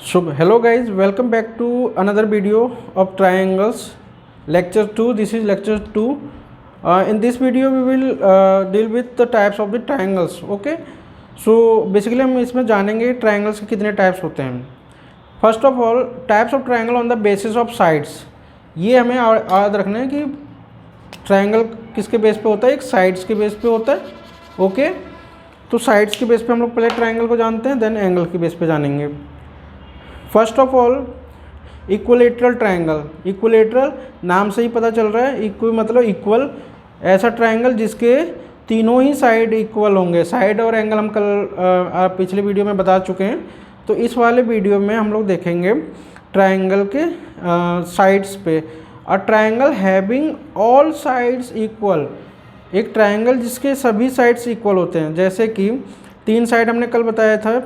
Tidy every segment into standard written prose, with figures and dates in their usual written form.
So hello guys, welcome back to another video of triangles, lecture 2. This is lecture 2. In this video we will deal with the types of the triangles. Okay, so basically हम इसमें जानेंगे triangles के कितने types होते हैं. First of all types of triangle on the basis of sides. ये हमें याद रखना है कि ट्राइंगल किसके बेस पे होता है, एक साइड्स के बेस पे होता है. ओके, तो साइड्स के बेस पे हम लोग पहले ट्राइंगल को जानते हैं, देन एंगल के बेस पे जानेंगे. First of all equilateral triangle. Equilateral नाम से ही पता चल रहा है, इक्वल मतलब इक्वल, ऐसा ट्राइंगल जिसके तीनों ही साइड इक्वल होंगे. साइड और एंगल हम कल पिछले वीडियो में बता चुके हैं. तो इस वाले वीडियो में हम लोग देखेंगे ट्राइंगल के साइड्स पे. A triangle having all sides equal, एक ट्राइंगल जिसके सभी साइड्स इक्वल होते हैं. जैसे कि तीन साइड हमने कल बताया था,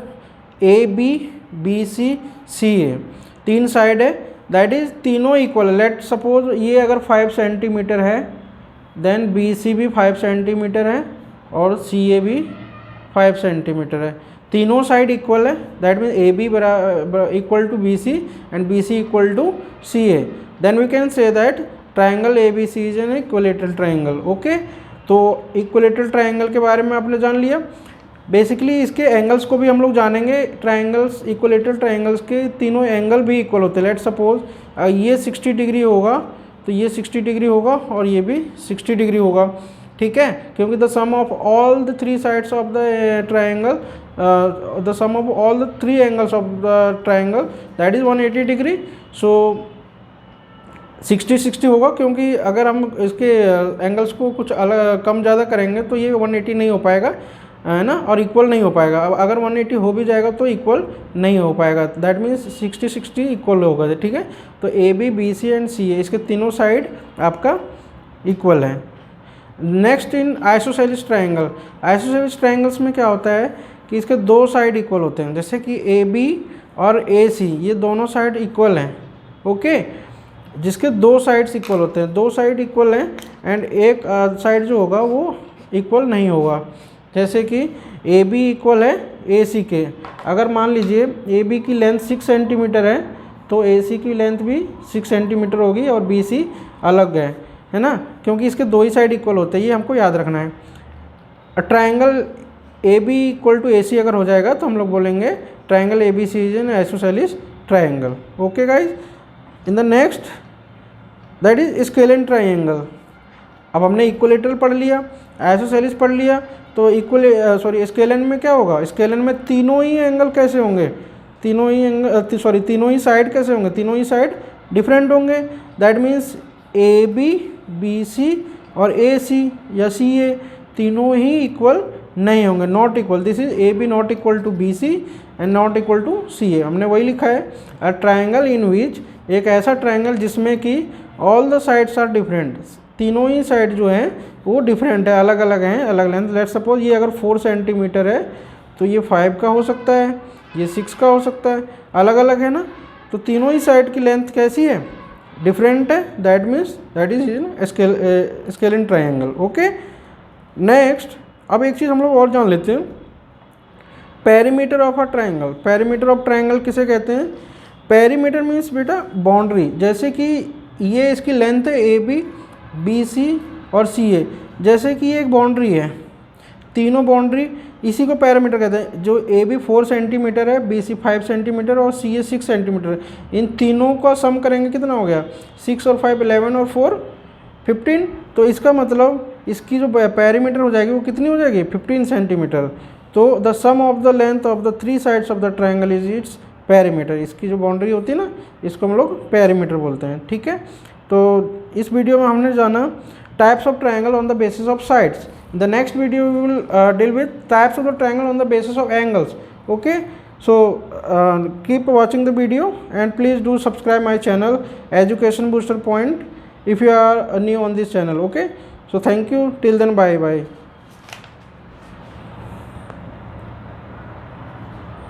ए बी, बी सी, सी ए, तीन साइड है, दैट इज़ तीनों इक्वल. लेट सपोज ये अगर 5 सेंटीमीटर है, देन बी सी भी 5 सेंटीमीटर है और सी ए भी 5 सेंटीमीटर है. तीनों साइड इक्वल है, that means A B equal to B C and B C equal to C A. Then we can say that triangle A B C is an equilateral triangle. Okay, तो equilateral triangle के बारे में आपने जान लिया. Basically इसके angles को भी हम लोग जानेंगे. ट्राइंगल्स, इक्विलेटरल ट्राइंगल्स के तीनों एंगल भी इक्वल होते हैं. लेट सपोज ये 60 डिग्री होगा तो ये 60 डिग्री होगा और ये भी 60 डिग्री होगा. ठीक है, क्योंकि the sum of all the three sides of the triangle, the sum of all the three angles of the triangle that is 180 degree. So 60-60 होगा, क्योंकि अगर हम इसके एंगल्स को कुछ अलग कम ज़्यादा करेंगे तो ये 180 नहीं हो पाएगा, है ना, और इक्वल नहीं हो पाएगा. अब अगर 180 हो भी जाएगा तो इक्वल नहीं हो पाएगा. दैट मीन्स 60-60 इक्वल होगा. ठीक है, तो A B, B C and C A, इसके तीनों साइड आपका इक्वल है. Next in isosceles triangle. Isosceles triangles में क्या होता है कि इसके दो साइड इक्वल होते हैं. जैसे कि ए बी और ए सी, ये दोनों साइड इक्वल हैं. ओके, जिसके दो साइड्स इक्वल होते हैं, दो साइड इक्वल हैं एंड एक साइड जो होगा वो इक्वल नहीं होगा. जैसे कि ए बी इक्वल है ए सी के. अगर मान लीजिए ए बी की लेंथ 6 सेंटीमीटर है तो ए सी की लेंथ भी 6 सेंटीमीटर होगी और बी सी अलग है ना, क्योंकि इसके दो ही साइड इक्वल होते हैं. ये हमको याद रखना है. Triangle A B equal to A C अगर हो जाएगा तो हम लोग बोलेंगे triangle A B C is an isosceles triangle. Okay guys, in the next that is scalene triangle. अब हमने इक्विलेटरल पढ़ लिया, आइसोसेलेस पढ़ लिया, तो स्केलन में क्या होगा, स्केलन में तीनों ही एंगल कैसे होंगे, तीनों ही साइड कैसे होंगे, तीनों ही साइड डिफरेंट होंगे. That means A B, B C और ए सी या सी ए तीनों ही इक्वल नहीं होंगे, not equal. This is A B not equal to B C and not equal to C A. हमने वही लिखा है, अ ट्राइंगल इन विच, एक ऐसा ट्राइंगल जिसमें कि all the sides are different, तीनों ही साइड जो हैं वो डिफरेंट है, अलग अलग हैं, अलग लेंथ. लेट सपोज ये अगर 4 सेंटीमीटर है तो ये 5 का हो सकता है, ये 6 का हो सकता है, अलग अलग है ना. तो तीनों ही साइड की लेंथ कैसी है, डिफरेंट है. That means that is scalene triangle. Okay, next अब एक चीज़ हम लोग और जान लेते हैं, perimeter of a triangle. Perimeter of triangle किसे कहते हैं? पेरीमीटर मीन्स बेटा बाउंड्री. जैसे कि ये इसकी लेंथ है ए बी, बी सी और सी ए. जैसे कि ये एक बाउंड्री है, तीनों बाउंड्री, इसी को पैरामीटर कहते हैं. जो ए बी 4 सेंटीमीटर है, बी सी 5 सेंटीमीटर और सी ए 6 सेंटीमीटर है. इन तीनों का सम करेंगे कितना हो गया, 6 और 5 11 और 4 15. तो इसका मतलब इसकी जो पैरामीटर हो जाएगी वो कितनी हो जाएगी, 15 सेंटीमीटर. तो the sum of the length of the three sides of the triangle is its parameter. इसकी जो बाउंड्री होती है ना, इसको हम लोग पैरामीटर बोलते हैं. ठीक है, तो इस वीडियो में हमने जाना types of triangle on the basis of sides. In the next video we will deal with types of the triangle on the basis of angles. Okay, so keep watching the video and please do subscribe my channel Education Booster Point if you are new on this channel. Okay, so thank you, till then, bye bye.